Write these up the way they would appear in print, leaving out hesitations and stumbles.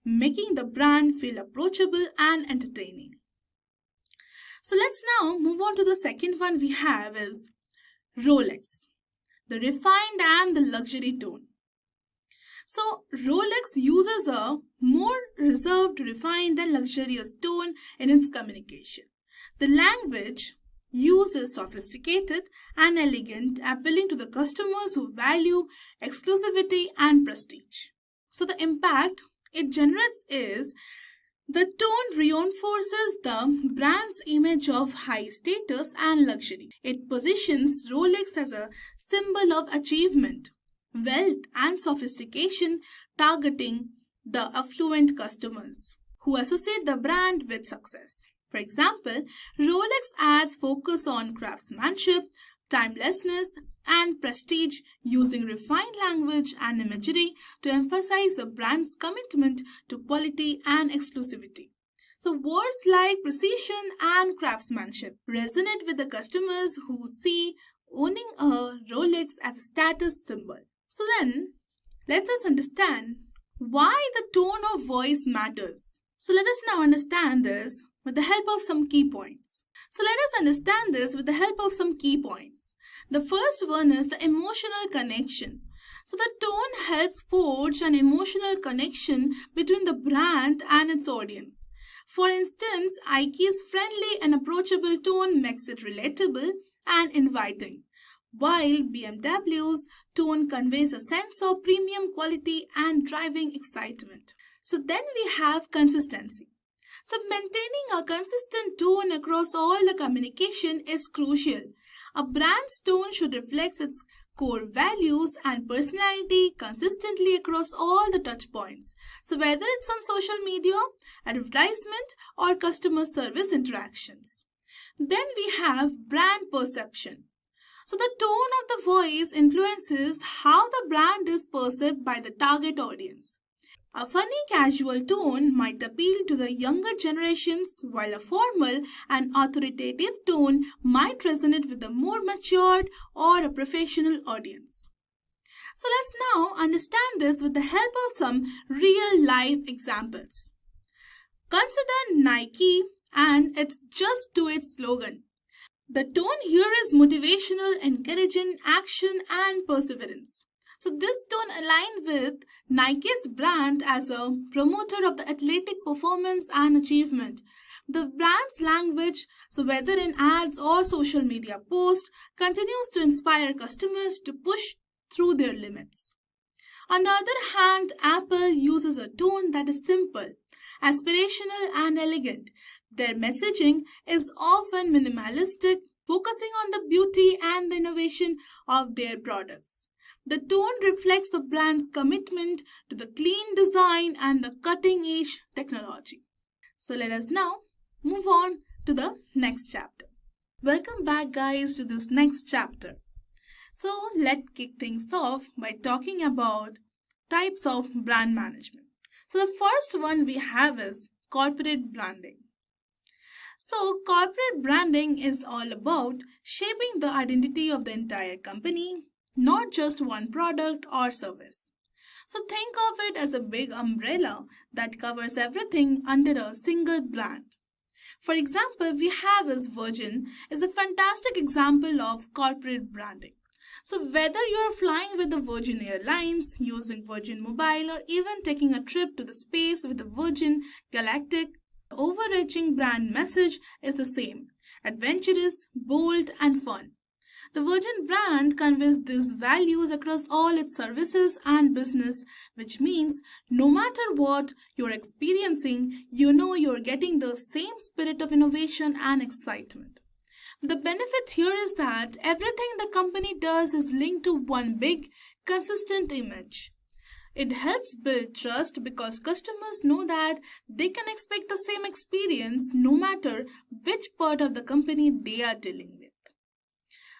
making the brand feel approachable and entertaining. So let's now move on to the second one we have is Rolex, the refined and the luxury tone. So Rolex uses a more reserved, refined and luxurious tone in its communication. The language used is sophisticated and elegant, appealing to the customers who value exclusivity and prestige. So the impact it generates is the tone reinforces the brand's image of high status and luxury. It positions Rolex as a symbol of achievement, wealth, and sophistication, targeting the affluent customers who associate the brand with success. For example, Rolex ads focus on craftsmanship, timelessness, and prestige, using refined language and imagery to emphasize the brand's commitment to quality and exclusivity. So words like precision and craftsmanship resonate with the customers who see owning a Rolex as a status symbol. So then, let us understand why the tone of voice matters. So let us now understand this with the help of some key points. The first one is the emotional connection. So the tone helps forge an emotional connection between the brand and its audience. For instance, IKEA's friendly and approachable tone makes it relatable and inviting, while BMW's tone conveys a sense of premium quality and driving excitement. So then we have consistency. So maintaining a consistent tone across all the communication is crucial. A brand's tone should reflect its core values and personality consistently across all the touch points. So whether it's on social media, advertisement, or customer service interactions. Then we have brand perception. So the tone of the voice influences how the brand is perceived by the target audience. A funny casual tone might appeal to the younger generations, while a formal and authoritative tone might resonate with a more matured or a professional audience. So let's now understand this with the help of some real life examples. Consider Nike and its "Just Do It" slogan. The tone here is motivational, encouraging action and perseverance. So this tone aligns with Nike's brand as a promoter of the athletic performance and achievement. The brand's language, so whether in ads or social media posts, continues to inspire customers to push through their limits. On the other hand, Apple uses a tone that is simple, aspirational and elegant. Their messaging is often minimalistic, focusing on the beauty and the innovation of their products. The tone reflects the brand's commitment to the clean design and the cutting-edge technology. So let us now move on to the next chapter. Welcome back, guys, to this next chapter. So let's kick things off by talking about types of brand management. So the first one we have is corporate branding. So corporate branding is all about shaping the identity of the entire company, not just one product or service. So think of it as a big umbrella that covers everything under a single brand. For example, we have as Virgin is a fantastic example of corporate branding. So whether you're flying with the Virgin Airlines, using Virgin Mobile, or even taking a trip to the space with the Virgin Galactic, the overarching brand message is the same: adventurous, bold, and fun. The Virgin brand conveys these values across all its services and business, which means no matter what you're experiencing, you know you're getting the same spirit of innovation and excitement. The benefit here is that everything the company does is linked to one big, consistent image. It helps build trust because customers know that they can expect the same experience no matter which part of the company they are dealing with.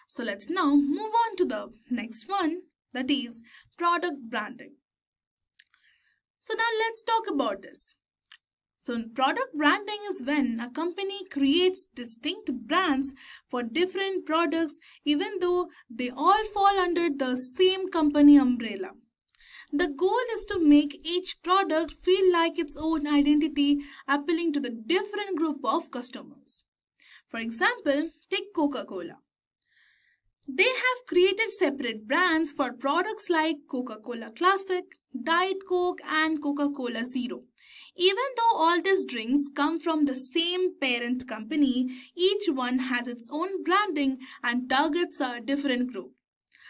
So let's now move on to the next one, that is product branding. So now let's talk about this. So product branding is when a company creates distinct brands for different products even though they all fall under the same company umbrella. The goal is to make each product feel like its own identity, appealing to the different group of customers. For example, take Coca-Cola. They have created separate brands for products like Coca-Cola Classic, Diet Coke, and Coca-Cola Zero. Even though all these drinks come from the same parent company, each one has its own branding and targets a different group.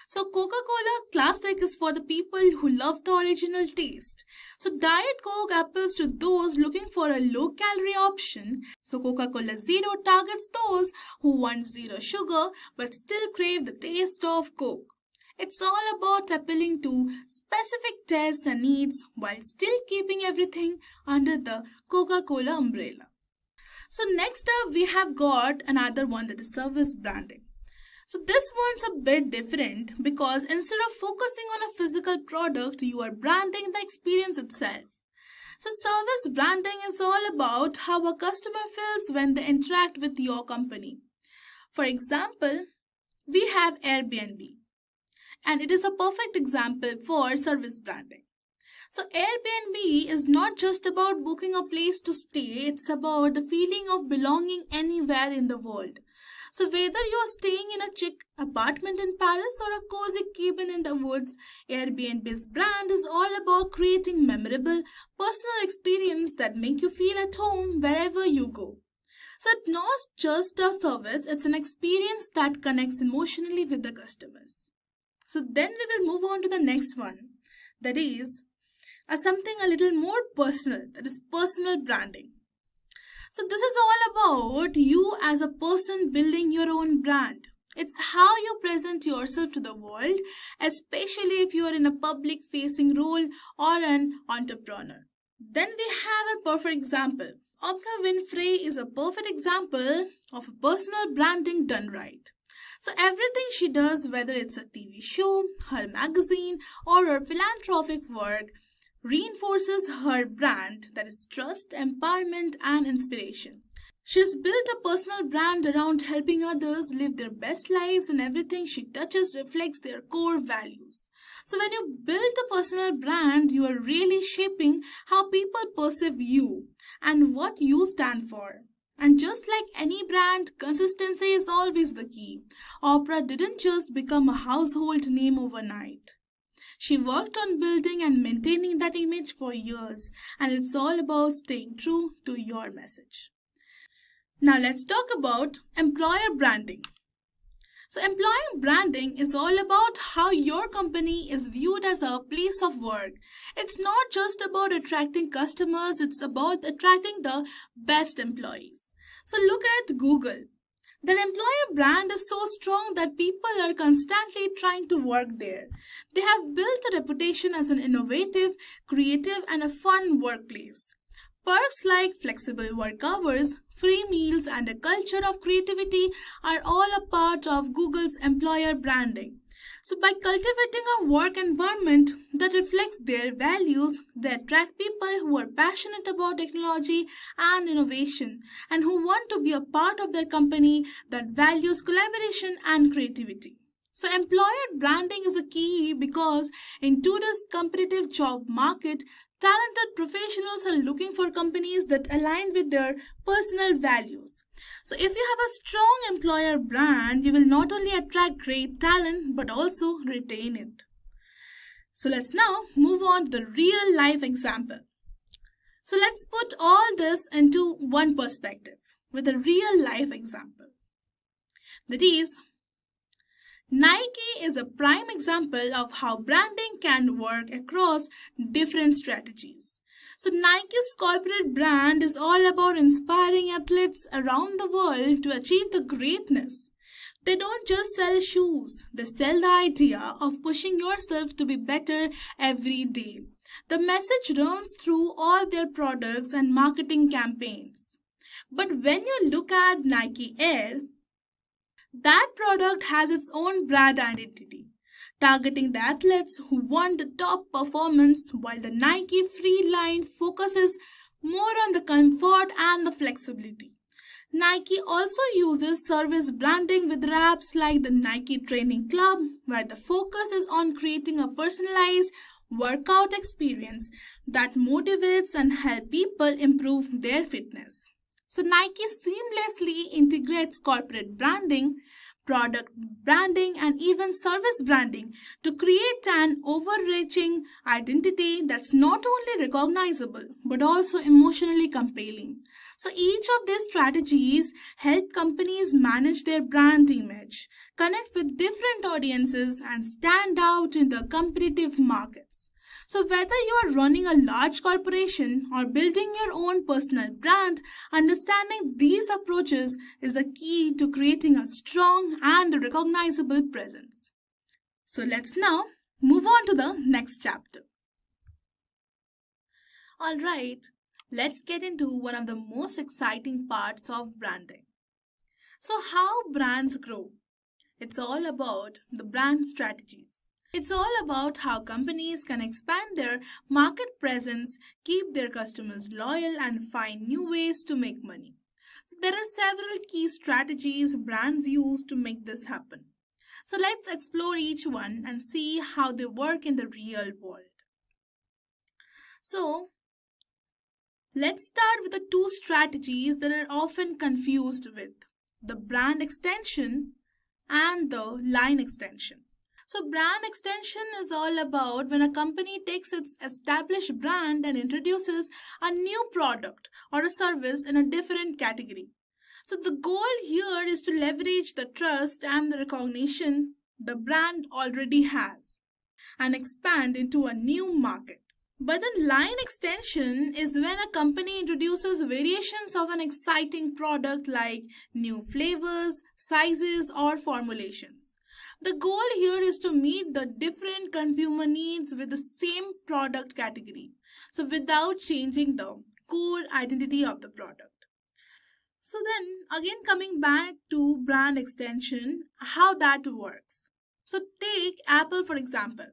So Coca-Cola Classic is for the people who love the original taste. So Diet Coke appeals to those looking for a low-calorie option. So Coca-Cola Zero targets those who want zero sugar but still crave the taste of Coke. It's all about appealing to specific tastes and needs while still keeping everything under the Coca-Cola umbrella. So next up we have got another one, that is service branding. So this one's a bit different because instead of focusing on a physical product, you are branding the experience itself. So service branding is all about how a customer feels when they interact with your company. For example, we have Airbnb, and it is a perfect example for service branding. So Airbnb is not just about booking a place to stay, it's about the feeling of belonging anywhere in the world. So whether you're staying in a chic apartment in Paris or a cozy cabin in the woods, Airbnb's brand is all about creating memorable, personal experience that make you feel at home wherever you go. So it's not just a service, it's an experience that connects emotionally with the customers. So then we will move on to the next one, that is something a little more personal, that is personal branding. So this is all about you as a person building your own brand. It's how you present yourself to the world, especially if you are in a public facing role or an entrepreneur. Then we have a perfect example. Oprah Winfrey is a perfect example of personal branding done right. So everything she does, whether it's a TV show, her magazine, or her philanthropic work, reinforces her brand, that is trust, empowerment, and inspiration. She's built a personal brand around helping others live their best lives, and everything she touches reflects their core values. So when you build a personal brand, you are really shaping how people perceive you and what you stand for. And just like any brand, consistency is always the key. Oprah didn't just become a household name overnight. She worked on building and maintaining that image for years, and it's all about staying true to your message. Now let's talk about employer branding. So employer branding is all about how your company is viewed as a place of work. It's not just about attracting customers, it's about attracting the best employees. So look at Google. Their employer brand is so strong that people are constantly trying to work there. They have built a reputation as an innovative, creative, and a fun workplace. Perks like flexible work hours, free meals, and a culture of creativity are all a part of Google's employer branding. So by cultivating a work environment that reflects their values, they attract people who are passionate about technology and innovation and who want to be a part of their company that values collaboration and creativity. So employer branding is a key because in today's competitive job market, talented professionals are looking for companies that align with their personal values. So if you have a strong employer brand, you will not only attract great talent but also retain it. So let's now move on to the real life example. So let's put all this into one perspective with a real life example. That is, Nike is a prime example of how branding can work across different strategies. So Nike's corporate brand is all about inspiring athletes around the world to achieve the greatness. They don't just sell shoes, they sell the idea of pushing yourself to be better every day. The message runs through all their products and marketing campaigns. But when you look at Nike Air, that product has its own brand identity, targeting the athletes who want the top performance, while the Nike Free line focuses more on the comfort and the flexibility. Nike also uses service branding with apps like the Nike Training Club, where the focus is on creating a personalized, workout experience that motivates and help people improve their fitness. So Nike seamlessly integrates corporate branding, product branding, and even service branding to create an overreaching identity that's not only recognizable but also emotionally compelling. So each of these strategies help companies manage their brand image, connect with different audiences, and stand out in the competitive markets. So, whether you are running a large corporation or building your own personal brand, understanding these approaches is the key to creating a strong and recognizable presence. So, let's now move on to the next chapter. Alright, let's get into one of the most exciting parts of branding. So, how brands grow? It's all about the brand strategies. It's all about how companies can expand their market presence, keep their customers loyal, and find new ways to make money. So, there are several key strategies brands use to make this happen. So, let's explore each one and see how they work in the real world. So, let's start with the two strategies that are often confused with the brand extension and the line extension. So, brand extension is all about when a company takes its established brand and introduces a new product or a service in a different category. So, the goal here is to leverage the trust and the recognition the brand already has and expand into a new market. But the line extension is when a company introduces variations of an exciting product like new flavors, sizes, or formulations. The goal here is to meet the different consumer needs with the same product category, so without changing the core identity of the product. So then again coming back to brand extension, how that works. So take Apple for example.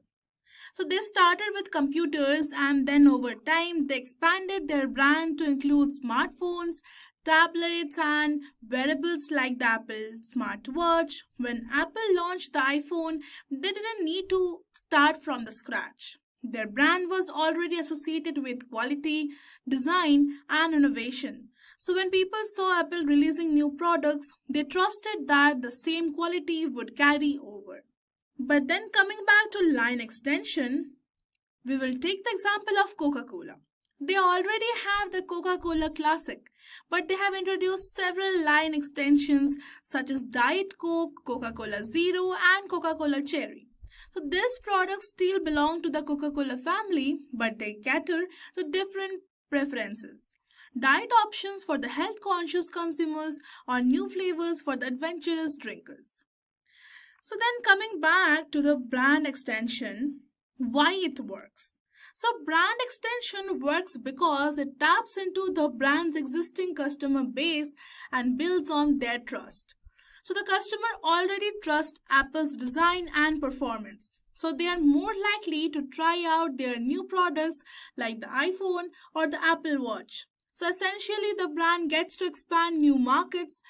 So they started with computers and then over time they expanded their brand to include smartphones, tablets, and wearables like the Apple smartwatch. When Apple launched the iPhone, they didn't need to start from the scratch. Their brand was already associated with quality, design, and innovation. So when people saw Apple releasing new products, they trusted that the same quality would carry over. But then coming back to line extension, we will take the example of Coca-Cola. They already have the Coca-Cola Classic, but they have introduced several line extensions such as Diet Coke, Coca-Cola Zero, and Coca-Cola Cherry. So these products still belong to the Coca-Cola family, but they cater to different preferences. Diet options for the health-conscious consumers or new flavors for the adventurous drinkers. So then coming back to the brand extension, why it works. So brand extension works because it taps into the brand's existing customer base and builds on their trust. So the customer already trusts Apple's design and performance. So they are more likely to try out their new products like the iPhone or the Apple Watch. So essentially the brand gets to expand new markets,